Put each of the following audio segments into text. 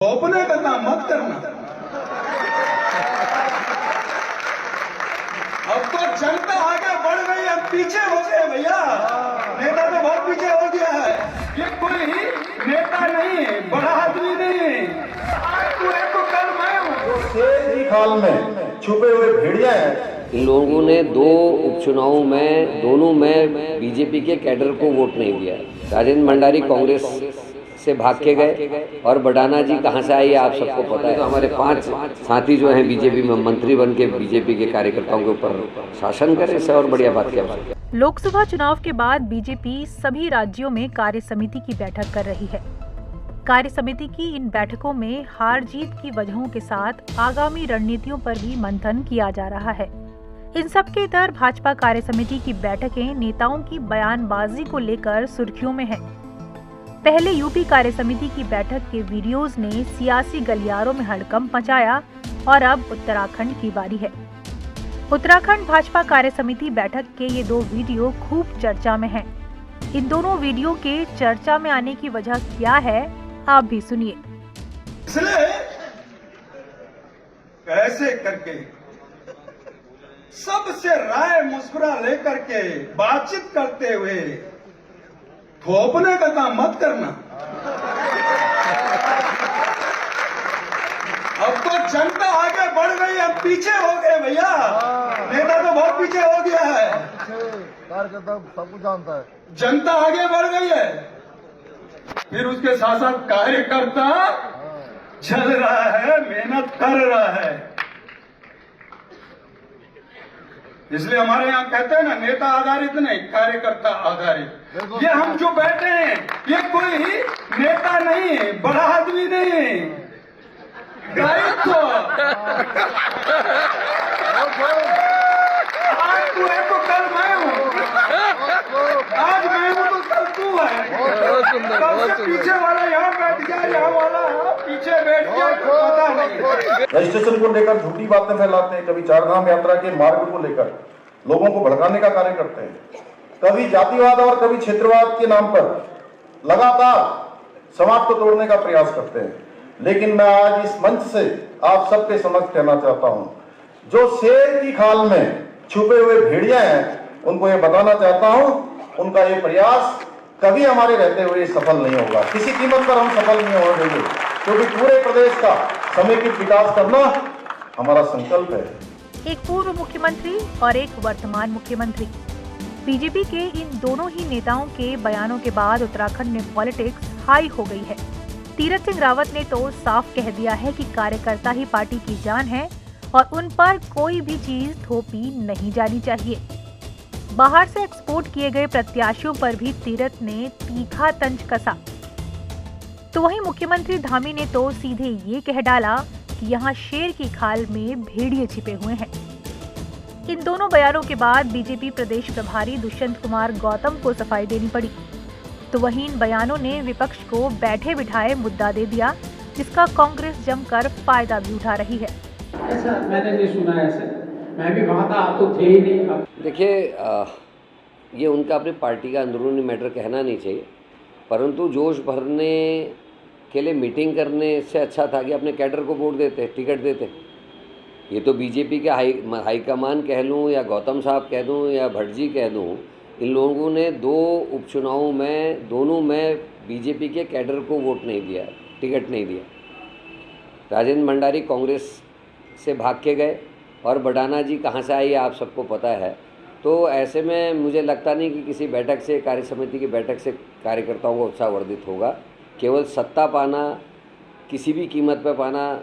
अपने का काम मत करना। अब तो जनता आगे बढ़ गई, अब पीछे हो गए भैया। नेता तो बहुत पीछे हो गया है। ये कोई नेता नहीं, बड़ा आदमी नहीं, पूरे को कल मैं हूँ। शेर की खाल में छुपे हुए भेड़िया हैं। इन लोगों ने दो उपचुनावों में दोनों में बीजेपी के कैडर को वोट नहीं दिया। राजेंद्र भंडारी कांग्रेस से भाग के गए और बडाना जी कहाँ से आई आप सबको पता है। तो हमारे 5 साथी जो हैं बीजेपी में मंत्री बन के बीजेपी के कार्यकर्ताओं के ऊपर शासन करे, इससे और बढ़िया बात क्या है। लोकसभा चुनाव के बाद बीजेपी सभी राज्यों में कार्य समिति की बैठक कर रही है। कार्य समिति की इन बैठकों में हार जीत की वजहों के साथ आगामी रणनीतियों पर भी मंथन किया जा रहा है। इन सबके इधर भाजपा कार्य समिति की बैठकें नेताओं की बयानबाजी को लेकर सुर्खियों में है। पहले यूपी कार्य समिति की बैठक के वीडियोज ने सियासी गलियारों में हड़कंप मचाया और अब उत्तराखंड की बारी है। उत्तराखंड भाजपा कार्य समिति बैठक के ये 2 वीडियो खूब चर्चा में हैं। इन दोनों वीडियो के चर्चा में आने की वजह क्या है, आप भी सुनिए। इसलिए कैसे करके सबसे राय मुस्कुरा लेकर के बातचीत करते हुए थोपने का काम मत करना। अब तो जनता आगे बढ़ गई, अब पीछे हो गए भैया। नेता तो बहुत पीछे हो गया है। कार्यकर्ता सब कुछ जानता है। जनता आगे बढ़ गई है, फिर उसके साथ साथ कार्यकर्ता चल रहा है, मेहनत कर रहा है। इसलिए हमारे यहाँ कहते हैं ना, नेता आधारित नहीं, कार्यकर्ता आधारित। ये हम जो बैठे हैं, ये कोई नेता नहीं, बड़ा आदमी नहीं, दायित्व। आज तू है तो कल मैं हूँ, आज मैं हूँ तो कल तू है। सबसे पीछे वाला यहाँ बैठ गया, यहाँ वाला पीछे बैठ गया, पता नहीं। रजिस्ट्रेशन को लेकर झूठी बातें फैलाते हैं, कभी चारधाम यात्रा के मार्ग को लेकर लोगों को भड़काने का कार्य करते हैं, कभी जातिवाद और कभी क्षेत्रवाद के नाम पर लगातार समाज को तोड़ने का प्रयास करते हैं। लेकिन मैं आज इस मंच से आप सबके समक्ष कहना चाहता हूं, जो शेर की खाल में छुपे हुए भेड़िया हैं, उनको ये बताना चाहता हूं, उनका ये प्रयास कभी हमारे रहते हुए सफल नहीं होगा। किसी कीमत पर हम सफल नहीं होने देंगे, क्योंकि पूरे प्रदेश का समेकित विकास करना हमारा संकल्प है। एक पूर्व मुख्यमंत्री और एक वर्तमान मुख्यमंत्री। बीजेपी के इन दोनों ही नेताओं के बयानों के बाद उत्तराखंड में पॉलिटिक्स हाई हो गई है। तीरथ सिंह रावत ने तो साफ कह दिया है कि कार्यकर्ता ही पार्टी की जान है और उन पर कोई भी चीज थोपी नहीं जानी चाहिए। बाहर से एक्सपोर्ट किए गए प्रत्याशियों पर भी तीरथ ने तीखा तंज कसा। तो वहीं मुख्यमंत्री धामी ने तो सीधे ये कह डाला कि यहाँ शेर की खाल में भेड़िए छिपे हुए हैं। इन दोनों बयानों के बाद बीजेपी प्रदेश प्रभारी दुष्यंत कुमार गौतम को सफाई देनी पड़ी। तो वहीं इन बयानों ने विपक्ष को बैठे बिठाए मुद्दा दे दिया, जिसका कांग्रेस जमकर फायदा भी उठा रही है। ऐसा मैंने नहीं सुना, ऐसे मैं भी वहाँ था, आप तो थे ही नहीं। देखिए, ये उनका अपनी पार्टी का अंदरूनी मैटर कहना नहीं चाहिए, परंतु जोश भरने के लिए मीटिंग करने से अच्छा था कि अपने कैडर को वोट देते, टिकट देते। ये तो बीजेपी के हाईकमान कह लूँ या गौतम साहब कह दूँ या भट्ट जी कह दूँ, इन लोगों ने 2 उपचुनावों में दोनों में बीजेपी के कैडर को वोट नहीं दिया, टिकट नहीं दिया। राजेंद्र भंडारी कांग्रेस से भाग के गए और बडाना जी कहाँ से आई आप सबको पता है। तो ऐसे में मुझे लगता नहीं कि किसी बैठक से, कार्य समिति की बैठक से कार्यकर्ताओं को उत्साहवर्धित होगा। केवल सत्ता पाना, किसी भी कीमत पर पाना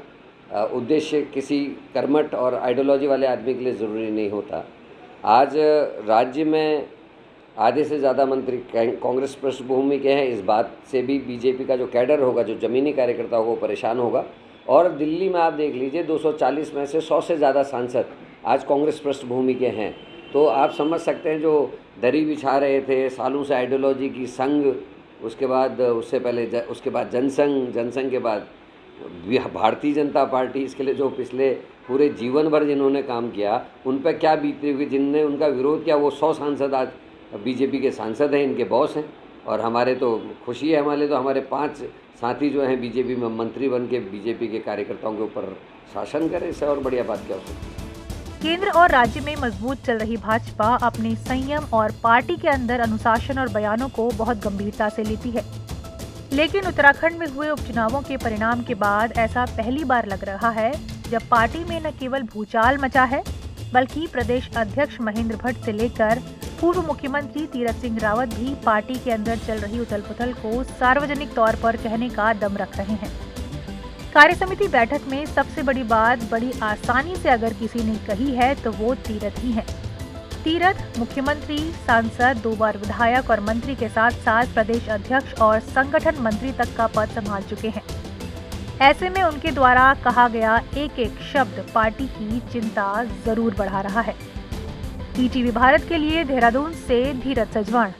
उद्देश्य किसी कर्मठ और आइडियोलॉजी वाले आदमी के लिए ज़रूरी नहीं होता। आज राज्य में आधे से ज़्यादा मंत्री कांग्रेस पृष्ठभूमि के हैं। इस बात से भी बीजेपी का जो कैडर होगा, जो ज़मीनी कार्यकर्ता होगा, वो परेशान होगा। और दिल्ली में आप देख लीजिए, 240 में से 100 से ज़्यादा सांसद आज कांग्रेस पृष्ठभूमि के हैं। तो आप समझ सकते हैं, जो दरी बिछा रहे थे सालों से आइडियोलॉजी की, संघ, उसके बाद उससे पहले उसके बाद जनसंघ के बाद भारतीय जनता पार्टी, इसके लिए जो पिछले पूरे जीवन भर जिन्होंने काम किया, उन पर क्या बीती हुई, जिनने उनका विरोध किया, वो 100 सांसद आज बीजेपी के सांसद हैं, इनके बॉस हैं। और हमारे तो खुशी है, हमारे तो हमारे 5 साथी जो हैं बीजेपी में मंत्री बन के बीजेपी के कार्यकर्ताओं के ऊपर शासन करें, इससे और बढ़िया बात क्या हो सकती है। केंद्र और राज्य में मजबूत चल रही भाजपा अपने संयम और पार्टी के अंदर अनुशासन और बयानों को बहुत गंभीरता से लेती है, लेकिन उत्तराखंड में हुए उपचुनावों के परिणाम के बाद ऐसा पहली बार लग रहा है जब पार्टी में न केवल भूचाल मचा है, बल्कि प्रदेश अध्यक्ष महेंद्र भट्ट से लेकर पूर्व मुख्यमंत्री तीरथ सिंह रावत भी पार्टी के अंदर चल रही उथल-पुथल को सार्वजनिक तौर पर कहने का दम रख रहे हैं। कार्यसमिति बैठक में सबसे बड़ी बात बड़ी आसानी से अगर किसी ने कही है तो वो तीरथ ही है। तीरथ मुख्यमंत्री, सांसद, 2 बार विधायक और मंत्री के साथ साथ प्रदेश अध्यक्ष और संगठन मंत्री तक का पद संभाल चुके हैं। ऐसे में उनके द्वारा कहा गया एक एक शब्द पार्टी की चिंता जरूर बढ़ा रहा है। ईटीवी भारत के लिए देहरादून से धीरज सजवाण।